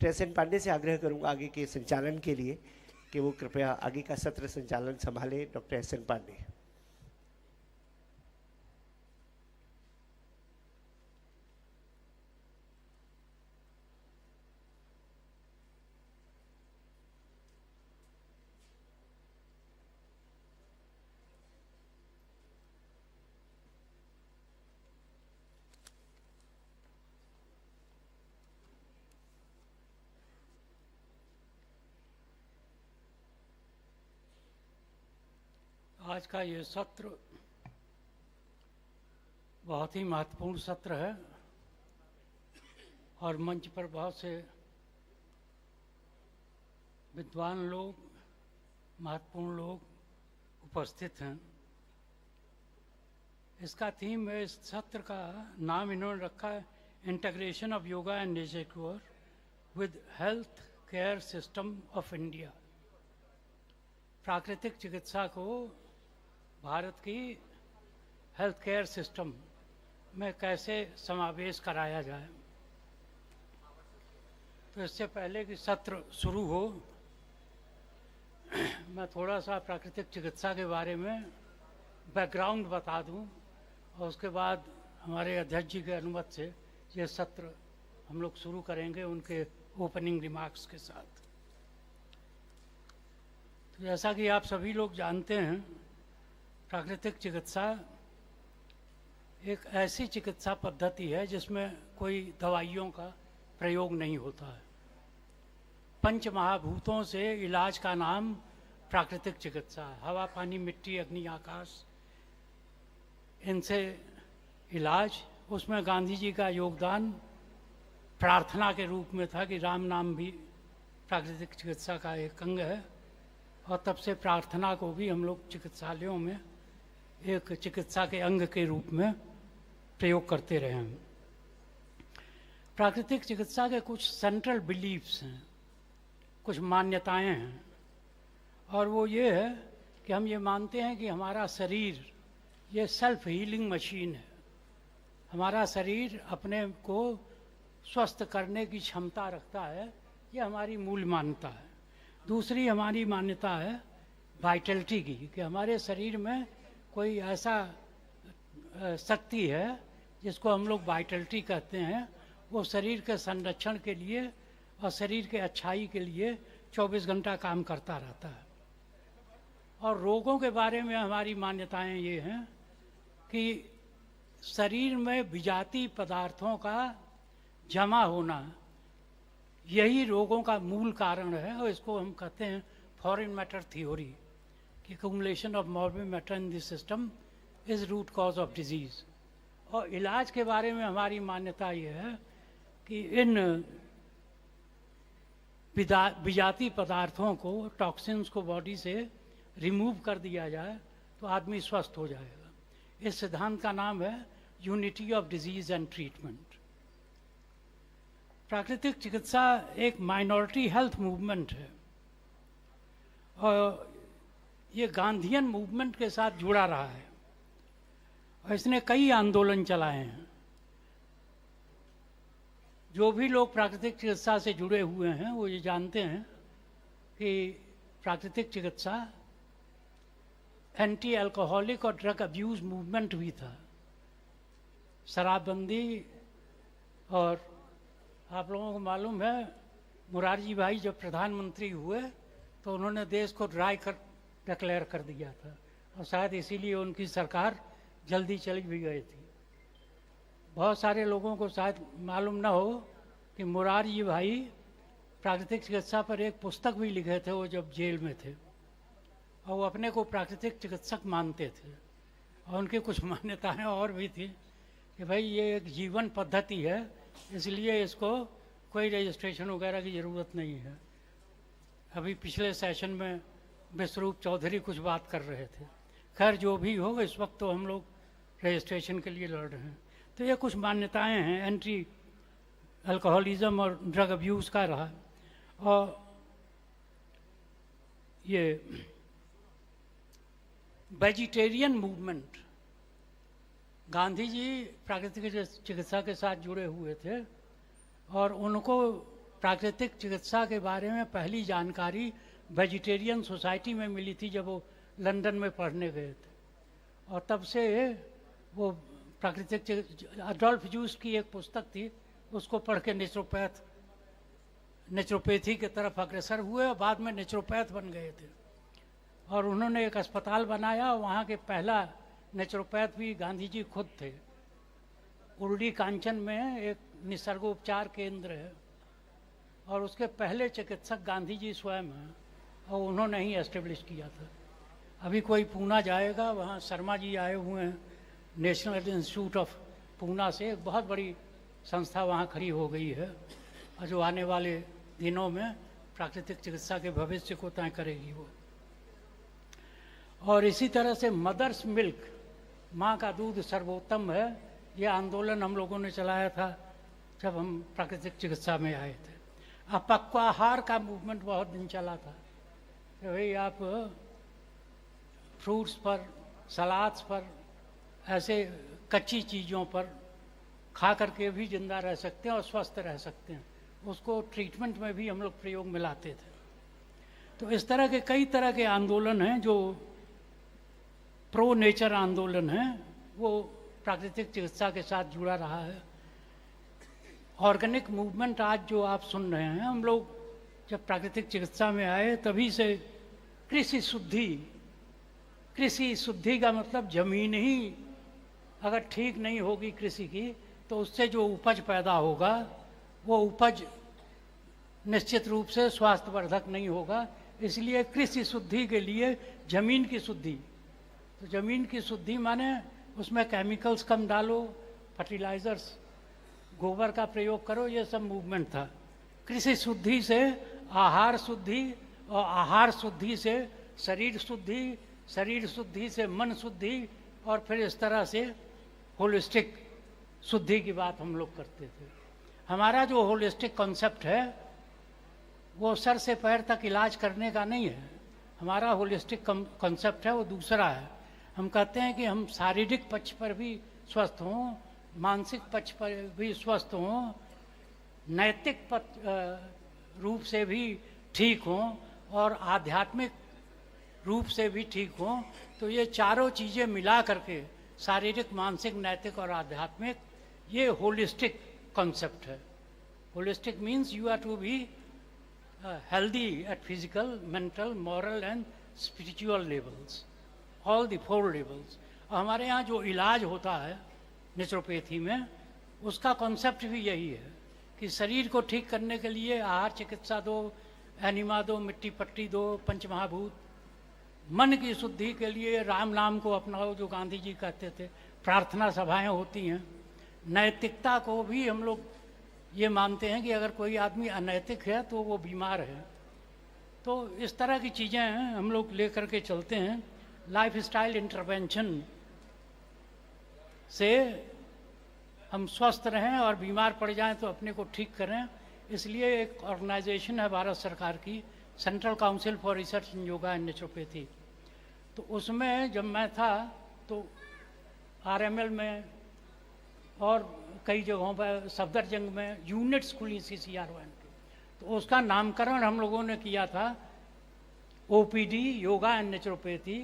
SN. Pandey से आग्रह करूंगा आगे के संचालन के लिए कि वो कृपया आगे का सत्र संचालन संभाले। Doctor S N. पांडे। आज का ये सत्र बहुत ही महत्वपूर्ण सत्र है और मंच पर बहुत से विद्वान लोग, महत्वपूर्ण लोग उपस्थित हैं। इसका थीम है, इस सत्र का नाम इन्होंने रखा है integration of yoga and nature cure with health care system of India. प्राकृतिक चिकित्सा को भारत की हेल्थ केयर सिस्टम में कैसे समावेश कराया जाए। तो इससे पहले कि सत्र शुरू हो, मैं थोड़ा सा प्राकृतिक चिकित्सा के बारे में बैकग्राउंड बता दूं और उसके बाद हमारे अध्यक्ष जी के अनुमति से ये सत्र हम लोग शुरू करेंगे उनके ओपनिंग रिमार्क्स के साथ। तो जैसा कि आप सभी लोग जानते हैं, प्राकृतिक चिकित्सा एक ऐसी चिकित्सा पद्धति है जिसमें कोई दवाइयों का प्रयोग नहीं होता है। पंच महाभूतों से इलाज का नाम प्राकृतिक चिकित्सा है। हवा, पानी, मिट्टी, अग्नि, आकाश, इनसे इलाज। उसमें गांधी जी का योगदान प्रार्थना के रूप में था कि राम नाम भी प्राकृतिक चिकित्सा का एक अंग है, और तब से प्रार्थना को भी हम लोग चिकित्सालयों में एक चिकित्सा के अंग के रूप में प्रयोग करते रहे हैं। प्राकृतिक चिकित्सा के कुछ सेंट्रल बिलीफ्स हैं, कुछ मान्यताएं हैं, और वो ये है कि हम ये मानते हैं कि हमारा शरीर ये सेल्फ हीलिंग मशीन है। हमारा शरीर अपने को स्वस्थ करने की क्षमता रखता है, ये हमारी मूल मान्यता है। दूसरी हमारी मान्यता है वाइटलिटी की, कि हमारे शरीर में कोई ऐसा शक्ति है जिसको हम लोग वाइटलिटी कहते हैं। वो शरीर के संरक्षण के लिए और शरीर के अच्छाई के लिए 24 घंटा काम करता रहता है। और रोगों के बारे में हमारी मान्यताएं ये हैं कि शरीर में विजातीय पदार्थों का जमा होना यही रोगों का मूल कारण है, और इसको हम कहते हैं फॉरेन मैटर थ्योरी, कि accumulation of morbid matter in the system is root cause of disease। और इलाज के बारे में हमारी मान्यता ये है कि इन विजातीय पदार्थों को, टॉक्सिन्स को बॉडी से रिमूव कर दिया जाए तो आदमी स्वस्थ हो जाएगा। इस सिद्धांत का नाम है unity of disease and treatment. प्राकृतिक चिकित्सा एक माइनॉरिटी हेल्थ मूवमेंट है और ये गांधीयन मूवमेंट के साथ जुड़ा रहा है, और इसने कई आंदोलन चलाए हैं। जो भी लोग प्राकृतिक चिकित्सा से जुड़े हुए हैं वो ये जानते हैं कि प्राकृतिक चिकित्सा एंटी अल्कोहलिक और ड्रग अब्यूज़ मूवमेंट भी था। शराबबंदी, और आप लोगों को मालूम है मुरारजी भाई जब प्रधानमंत्री हुए तो उन्होंने देश को ड्राई डिक्लेयर कर दिया था, और शायद इसीलिए उनकी सरकार जल्दी चली भी गई थी। बहुत सारे लोगों को शायद मालूम ना हो कि मुरारजी भाई प्राकृतिक चिकित्सा पर एक पुस्तक भी लिखे थे वो जब जेल में थे, और वो अपने को प्राकृतिक चिकित्सक मानते थे। और उनकी कुछ मान्यताएं और भी थी कि भाई ये एक जीवन पद्धति है, इसलिए इसको कोई रजिस्ट्रेशन वगैरह की ज़रूरत नहीं है। अभी पिछले सेशन में विश्वरूप चौधरी कुछ बात कर रहे थे। खैर जो भी हो, इस वक्त तो हम लोग रजिस्ट्रेशन के लिए लड़ रहे हैं। तो ये कुछ मान्यताएं हैं एंटी अल्कोहलिज्म और ड्रग अब्यूज़ का रहा। और ये वेजिटेरियन मूवमेंट, गांधी जी प्राकृतिक चिकित्सा के साथ जुड़े हुए थे और उनको प्राकृतिक चिकित्सा के बारे में पहली जानकारी वेजिटेरियन सोसाइटी में मिली थी जब वो लंदन में पढ़ने गए थे, और तब से वो प्राकृतिक अडोल्फ जूस की एक पुस्तक थी, उसको पढ़ के नेचुरोपैथी की तरफ अग्रसर हुए और बाद में नेचुरोपैथ बन गए थे। और उन्होंने एक अस्पताल बनाया, वहाँ के पहला नेचुरोपैथ भी गांधी जी खुद थे। उर्डी कांचन में एक निसर्गोपचार केंद्र है और उसके पहले चिकित्सक गांधी जी स्वयं हैं, और उन्होंने ही एस्टेब्लिश किया था। अभी कोई पूना जाएगा, वहाँ शर्मा जी आए हुए हैं नेशनल इंस्टीट्यूट ऑफ पूना से, एक बहुत बड़ी संस्था वहाँ खड़ी हो गई है, और जो आने वाले दिनों में प्राकृतिक चिकित्सा के भविष्य को तय करेगी वो। और इसी तरह से मदर्स मिल्क, माँ का दूध सर्वोत्तम है, ये आंदोलन हम लोगों ने चलाया था जब हम प्राकृतिक चिकित्सा में आए थे। अपक्वाहार का मूवमेंट बहुत दिन चला था कि भाई आप फ्रूट्स पर, सलाद्स पर, ऐसे कच्ची चीज़ों पर खा करके भी जिंदा रह सकते हैं और स्वस्थ रह सकते हैं। उसको ट्रीटमेंट में भी हम लोग प्रयोग में लाते थे। तो इस तरह के कई तरह के आंदोलन हैं जो प्रो नेचर आंदोलन है, वो प्राकृतिक चिकित्सा के साथ जुड़ा रहा है। ऑर्गेनिक मूवमेंट आज जो आप सुन रहे हैं, हम लोग जब प्राकृतिक चिकित्सा में आए तभी से कृषि शुद्धि का मतलब जमीन ही अगर ठीक नहीं होगी कृषि की, तो उससे जो उपज पैदा होगा वो उपज निश्चित रूप से स्वास्थ्यवर्धक नहीं होगा। इसलिए कृषि शुद्धि के लिए जमीन की शुद्धि, तो जमीन की शुद्धि माने उसमें केमिकल्स कम डालो, फर्टिलाइजर्स, गोबर का प्रयोग करो, ये सब मूवमेंट था। कृषि शुद्धि से आहार शुद्धि, और आहार शुद्धि से शरीर शुद्धि, शरीर शुद्धि से मन शुद्धि, और फिर इस तरह से होलिस्टिक शुद्धि की बात हम लोग करते थे। हमारा जो होलिस्टिक कॉन्सेप्ट है वो सर से पैर तक इलाज करने का नहीं है। हमारा होलिस्टिक कॉन्सेप्ट है वो दूसरा है। हम कहते हैं कि हम शारीरिक पक्ष पर भी स्वस्थ हों, मानसिक पक्ष पर भी स्वस्थ हों, नैतिक रूप से भी ठीक हों, और आध्यात्मिक रूप से भी ठीक हों। तो ये चारों चीज़ें मिला करके शारीरिक, मानसिक, नैतिक और आध्यात्मिक, ये होलिस्टिक कॉन्सेप्ट है। Holistic means you are to be healthy at physical, mental, moral and spiritual levels, all the 4 levels. हमारे यहाँ जो इलाज होता है नेचुरोपैथी में, उसका कॉन्सेप्ट भी यही है कि शरीर को ठीक करने के लिए आहार चिकित्सा दो, एनिमा दो, मिट्टी पट्टी दो, पंचमहाभूत। मन की शुद्धि के लिए राम नाम को अपनाओ, जो गांधी जी कहते थे, प्रार्थना सभाएं होती हैं। नैतिकता को भी हम लोग ये मानते हैं कि अगर कोई आदमी अनैतिक है तो वो बीमार है। तो इस तरह की चीज़ें हम लोग लेकर के चलते हैं। लाइफ स्टाइल इंटरवेंशन से हम स्वस्थ रहें और बीमार पड़ जाएं तो अपने को ठीक करें। इसलिए एक ऑर्गेनाइजेशन है भारत सरकार की, central council for research in yoga and naturopathy. तो उसमें जब मैं था तो आरएमएल में और कई जगहों पर, सफदरजंग में यूनिट्स खुली CCR1 की, तो उसका नामकरण हम लोगों ने किया था OPD, yoga and naturopathy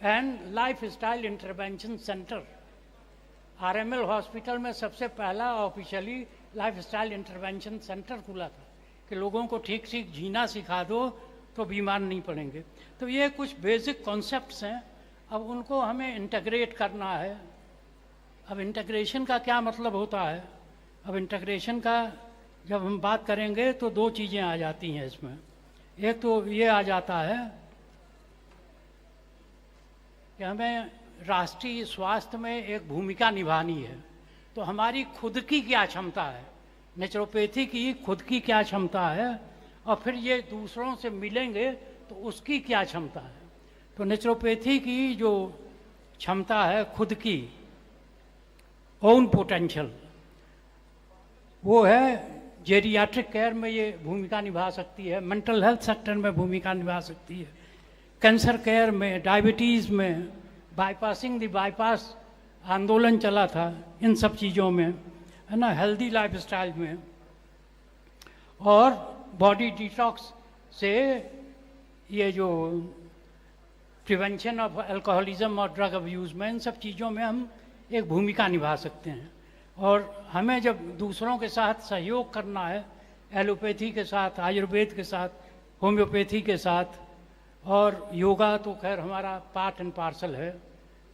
and life style intervention centre. RML hospital में सबसे पहला officially life style intervention centre खुला था कि लोगों को ठीक ठीक जीना सिखा दो तो बीमार नहीं पड़ेंगे। तो ये कुछ बेसिक कॉन्सेप्ट्स हैं, अब उनको हमें इंटीग्रेट करना है। अब इंटीग्रेशन का क्या मतलब होता है? अब इंटीग्रेशन का जब हम बात करेंगे तो 2 चीज़ें आ जाती हैं इसमें। एक तो ये आ जाता है कि हमें राष्ट्रीय स्वास्थ्य में एक भूमिका निभानी है। तो हमारी खुद की क्या क्षमता है, नेचुरोपैथी की खुद की क्या क्षमता है, और फिर ये दूसरों से मिलेंगे तो उसकी क्या क्षमता है। तो नेचुरोपैथी की जो क्षमता है खुद की, ओन पोटेंशियल, वो है जेरियाट्रिक केयर में ये भूमिका निभा सकती है, मेंटल हेल्थ सेक्टर में भूमिका निभा सकती है, कैंसर केयर में, डायबिटीज़ में, बाईपासिंग द बाईपास आंदोलन चला था, इन सब चीज़ों में, है ना, हेल्दी लाइफस्टाइल में। और बॉडी डिटॉक्स से ये जो प्रिवेंशन ऑफ अल्कोहलिज्म और ड्रग अब्यूज़ में, इन सब चीज़ों में हम एक भूमिका निभा सकते हैं। और हमें जब दूसरों के साथ सहयोग करना है, एलोपैथी के साथ, आयुर्वेद के साथ, होम्योपैथी के साथ, और योगा तो खैर हमारा पार्ट एंड पार्सल है,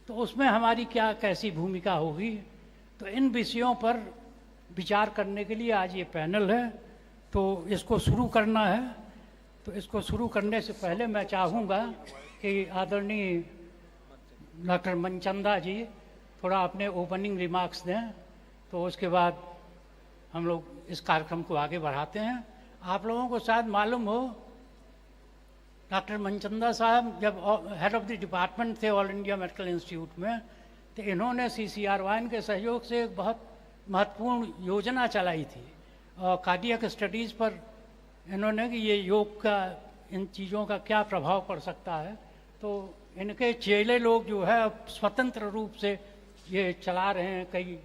तो उसमें हमारी क्या कैसी भूमिका होगी, तो इन विषयों पर विचार करने के लिए आज ये पैनल है। तो इसको शुरू करना है। तो इसको शुरू करने से पहले मैं चाहूँगा कि आदरणीय डॉक्टर मनचंदा जी थोड़ा अपने ओपनिंग रिमार्क्स दें, तो उसके बाद हम लोग इस कार्यक्रम को आगे बढ़ाते हैं। आप लोगों को शायद मालूम हो, डॉक्टर मनचंदा साहब जब हेड ऑफ द डिपार्टमेंट थे ऑल इंडिया मेडिकल इंस्टीट्यूट में, तो इन्होंने CCR-1 के सहयोग से एक बहुत महत्वपूर्ण योजना चलाई थी और कार्डियक स्टडीज़ पर इन्होंने कि ये योग का इन चीज़ों का क्या प्रभाव पड़ सकता है। तो इनके चेले लोग जो है अब स्वतंत्र रूप से ये चला रहे हैं, कई